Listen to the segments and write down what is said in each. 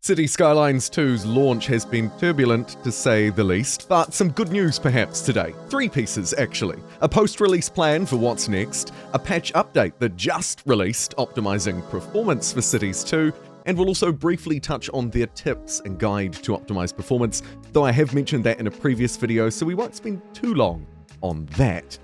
Cities Skylines 2's launch has been turbulent, to say the least, but some good news perhaps today. 3 pieces, actually. A post-release plan for what's next, a patch update that just released, optimizing performance for Cities 2, and we'll also briefly touch on their tips and guide to optimize performance, though I have mentioned that in a previous video, so we won't spend too long on that.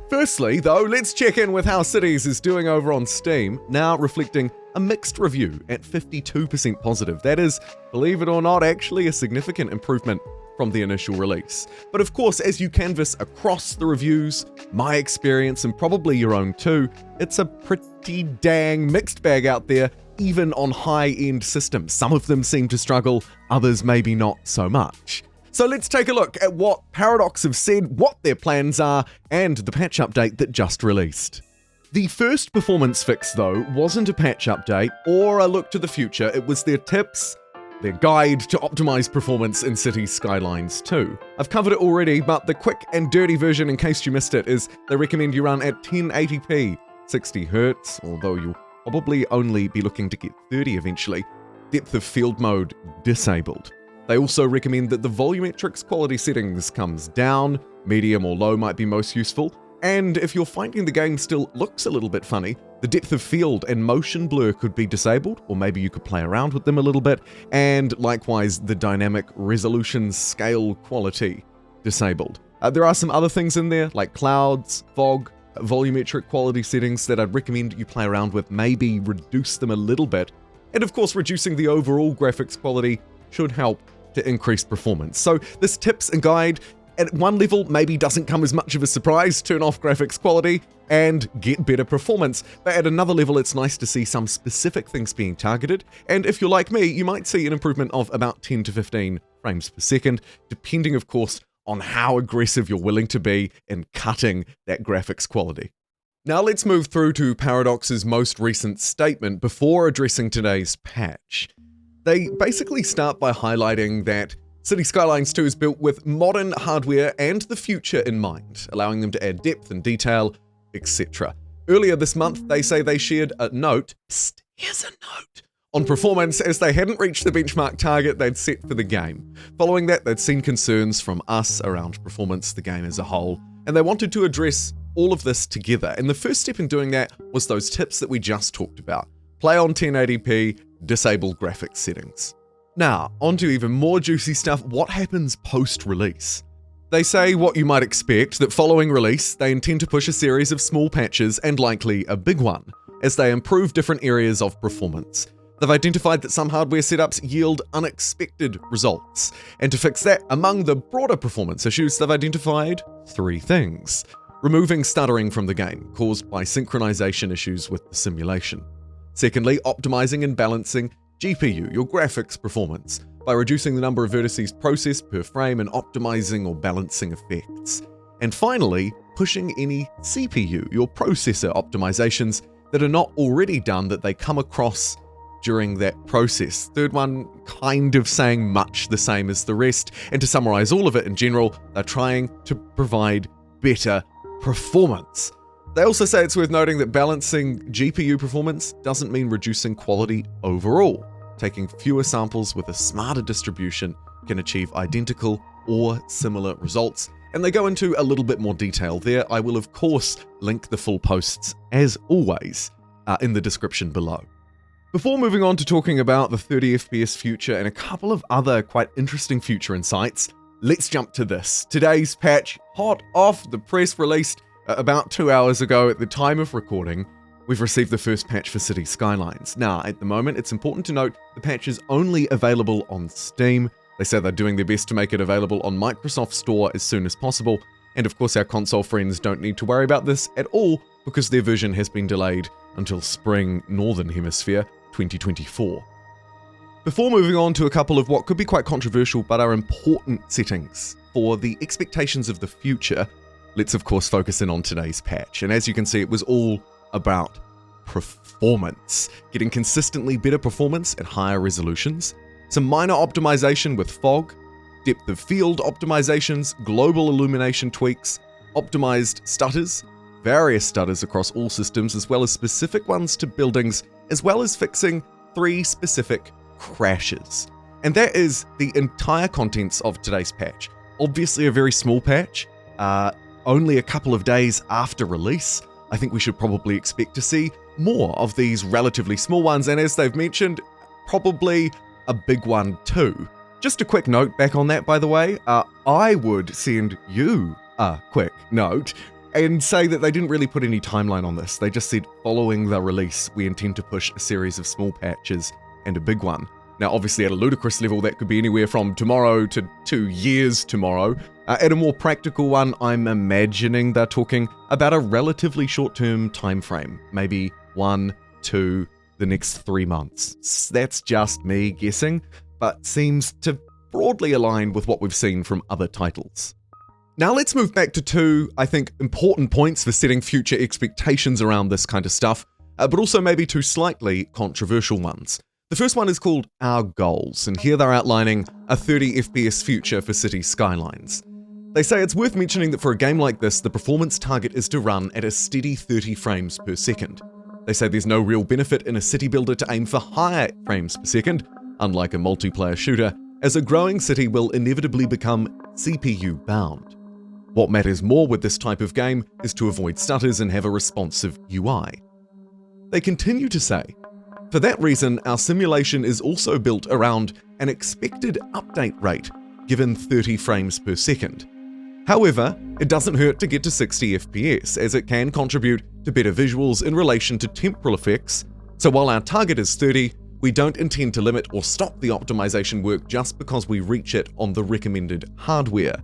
Firstly, though, let's check in with how Cities is doing over on Steam, now reflecting a mixed review at 52% positive. That is, believe it or not, actually a significant improvement from the initial release. But of course, as you canvass across the reviews, my experience, and probably your own too, it's a pretty dang mixed bag out there, even on high-end systems. Some of them seem to struggle, others maybe not so much. So let's take a look at what Paradox have said, what their plans are, and the patch update that just released. The first performance fix, though, wasn't a patch update or a look to the future, it was their tips, their guide to optimize performance in Cities Skylines 2. I've covered it already, but the quick and dirty version, in case you missed it, is they recommend you run at 1080p, 60Hz, although you'll probably only be looking to get 30 eventually. Depth of field mode disabled. They also recommend that the volumetrics quality settings comes down, medium or low might be most useful, and if you're finding the game still looks a little bit funny, the depth of field and motion blur could be disabled, or maybe you could play around with them a little bit, and likewise the dynamic resolution scale quality disabled. There are some other things in there, like clouds, fog, volumetric quality settings that I'd recommend you play around with, maybe reduce them a little bit, and of course reducing the overall graphics quality should help to increase performance. So this tips and guide at one level maybe doesn't come as much of a surprise, turn off graphics quality and get better performance, but at another level it's nice to see some specific things being targeted, and if you're like me, you might see an improvement of about 10 to 15 frames per second, depending of course on how aggressive you're willing to be in cutting that graphics quality. Now let's move through to Paradox's most recent statement before addressing today's patch. They basically start by highlighting that Cities Skylines 2 is built with modern hardware and the future in mind, allowing them to add depth and detail, etc. Earlier this month, they say they shared a note, psst, here's a note, on performance as they hadn't reached the benchmark target they'd set for the game. Following that, they'd seen concerns from us around performance, the game as a whole, and they wanted to address all of this together. And the first step in doing that was those tips that we just talked about. Play on 1080p, disable graphics settings. Now, onto even more juicy stuff, what happens post-release? They say what you might expect, that following release, they intend to push a series of small patches and likely a big one, as they improve different areas of performance. They've identified that some hardware setups yield unexpected results, and to fix that, among the broader performance issues, they've identified 3 things. Removing stuttering from the game, caused by synchronization issues with the simulation. Secondly, optimizing and balancing GPU, your graphics performance, by reducing the number of vertices processed per frame and optimizing or balancing effects. And finally, pushing any CPU, your processor optimizations, that are not already done that they come across during that process. Third one, kind of saying much the same as the rest, and to summarize all of it in general, they're trying to provide better performance. They also say it's worth noting that balancing GPU performance doesn't mean reducing quality overall. Taking fewer samples with a smarter distribution can achieve identical or similar results, and they go into a little bit more detail there. I will of course link the full posts, as always, in the description below. Before moving on to talking about the 30 FPS Future and a couple of other quite interesting future insights, let's jump to this. Today's patch, hot off the press, released about 2 hours ago at the time of recording. We've received the first patch for Cities Skylines. Now, at the moment, it's important to note the patch is only available on Steam. They say they're doing their best to make it available on Microsoft Store as soon as possible. And of course, our console friends don't need to worry about this at all because their version has been delayed until spring Northern Hemisphere 2024. Before moving on to a couple of what could be quite controversial but are important settings for the expectations of the future, let's of course focus in on today's patch. And as you can see, it was all about performance, getting consistently better performance at higher resolutions, some minor optimization with fog, depth of field optimizations, global illumination tweaks, optimized stutters, various stutters across all systems, as well as specific ones to buildings, as well as fixing 3 specific crashes. And that is the entire contents of today's patch. Obviously a very small patch, only a couple of days after release. I think we should probably expect to see more of these relatively small ones, and as they've mentioned, probably a big one too. Just a quick note back on that, by the way, I would send you a quick note and say that they didn't really put any timeline on this. They just said following the release, we intend to push a series of small patches and a big one. Now, obviously at a ludicrous level, that could be anywhere from tomorrow to 2 years tomorrow. At a more practical one, I'm imagining they're talking about a relatively short-term time frame, maybe 1, 2, the next 3 months. That's just me guessing, but seems to broadly align with what we've seen from other titles. Now let's move back to 2, I think, important points for setting future expectations around this kind of stuff, but also maybe 2 slightly controversial ones. The first one is called Our Goals, and here they're outlining a 30 FPS future for Cities Skylines. They say it's worth mentioning that for a game like this, the performance target is to run at a steady 30 frames per second. They say there's no real benefit in a city builder to aim for higher frames per second, unlike a multiplayer shooter, as a growing city will inevitably become CPU bound. What matters more with this type of game is to avoid stutters and have a responsive UI. They continue to say, for that reason, our simulation is also built around an expected update rate, given 30 frames per second. However, it doesn't hurt to get to 60 FPS, as it can contribute to better visuals in relation to temporal effects, so while our target is 30, we don't intend to limit or stop the optimization work just because we reach it on the recommended hardware.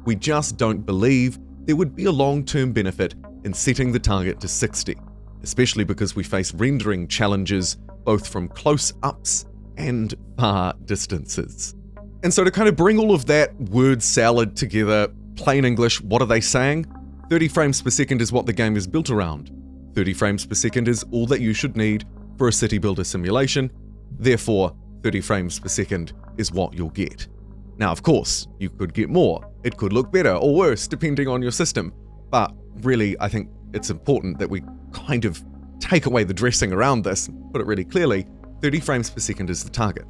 We just don't believe there would be a long-term benefit in setting the target to 60, especially because we face rendering challenges both from close-ups and far distances. And so to kind of bring all of that word salad together, plain English, what are they saying? 30 frames per second is what the game is built around. 30 frames per second is all that you should need for a city builder simulation. Therefore, 30 frames per second is what you'll get. Now, of course, you could get more. It could look better or worse, depending on your system. But really, I think it's important that we kind of take away the dressing around this, put it really clearly, 30 frames per second is the target.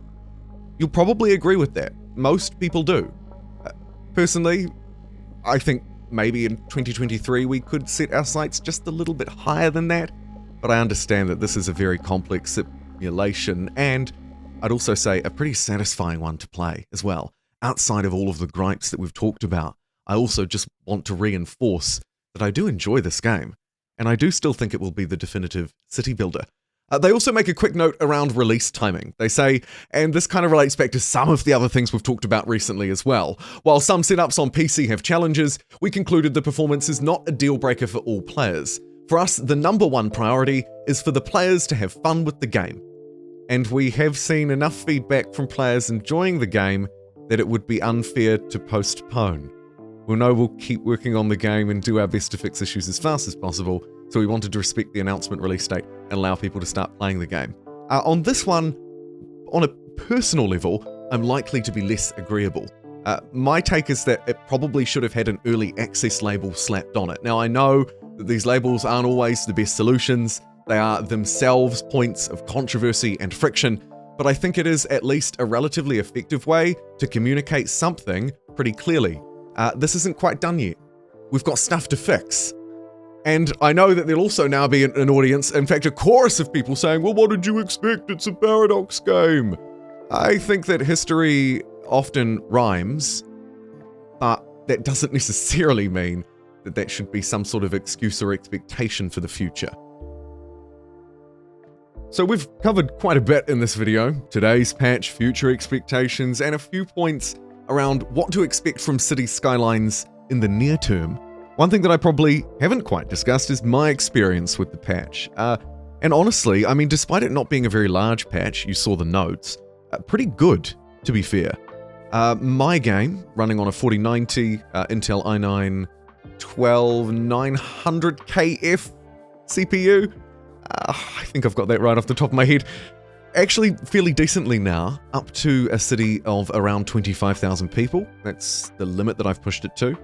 You'll probably agree with that. Most people do. Personally, I think maybe in 2023 we could set our sights just a little bit higher than that, but I understand that this is a very complex simulation, and I'd also say a pretty satisfying one to play as well. Outside of all of the gripes that we've talked about, I also just want to reinforce that I do enjoy this game, and I do still think it will be the definitive city builder. They also make a quick note around release timing. They say, and this kind of relates back to some of the other things we've talked about recently as well, while some setups on PC have challenges, we concluded the performance is not a deal breaker for all players. For us, the number one priority is for the players to have fun with the game. And we have seen enough feedback from players enjoying the game that it would be unfair to postpone. We'll know we'll keep working on the game and do our best to fix issues as fast as possible, so we wanted to respect the announcement release date and allow people to start playing the game. On this one, on a personal level, I'm likely to be less agreeable. My take is that it probably should have had an early access label slapped on it. Now, I know that these labels aren't always the best solutions. They are themselves points of controversy and friction, but I think it is at least a relatively effective way to communicate something pretty clearly. This isn't quite done yet. We've got stuff to fix. And I know that there'll also now be an audience, in fact a chorus of people saying, well, what did you expect? It's a Paradox game. I think that history often rhymes, but that doesn't necessarily mean that that should be some sort of excuse or expectation for the future. So we've covered quite a bit in this video. Today's patch, future expectations, and a few points around what to expect from Cities Skylines in the near term. One thing that I probably haven't quite discussed is my experience with the patch. And honestly, I mean, despite it not being a very large patch, you saw the notes, pretty good, to be fair. My game, running on a 4090 Intel i9 12900KF CPU, I think I've got that right off the top of my head, actually fairly decently now, up to a city of around 25,000 people. That's the limit that I've pushed it to.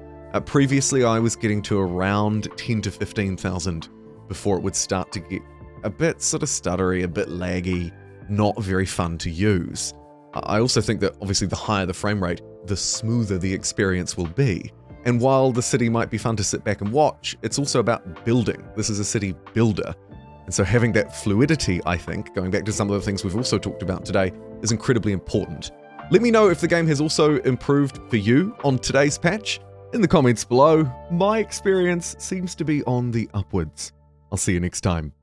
Previously, I was getting to around 10 to 15,000 before it would start to get a bit sort of stuttery, a bit laggy, not very fun to use. I also think that obviously the higher the frame rate, the smoother the experience will be. And while the city might be fun to sit back and watch, it's also about building. This is a city builder. And so having that fluidity, I think, going back to some of the things we've also talked about today, is incredibly important. Let me know if the game has also improved for you on today's patch in the comments below. My experience seems to be on the upwards. I'll see you next time.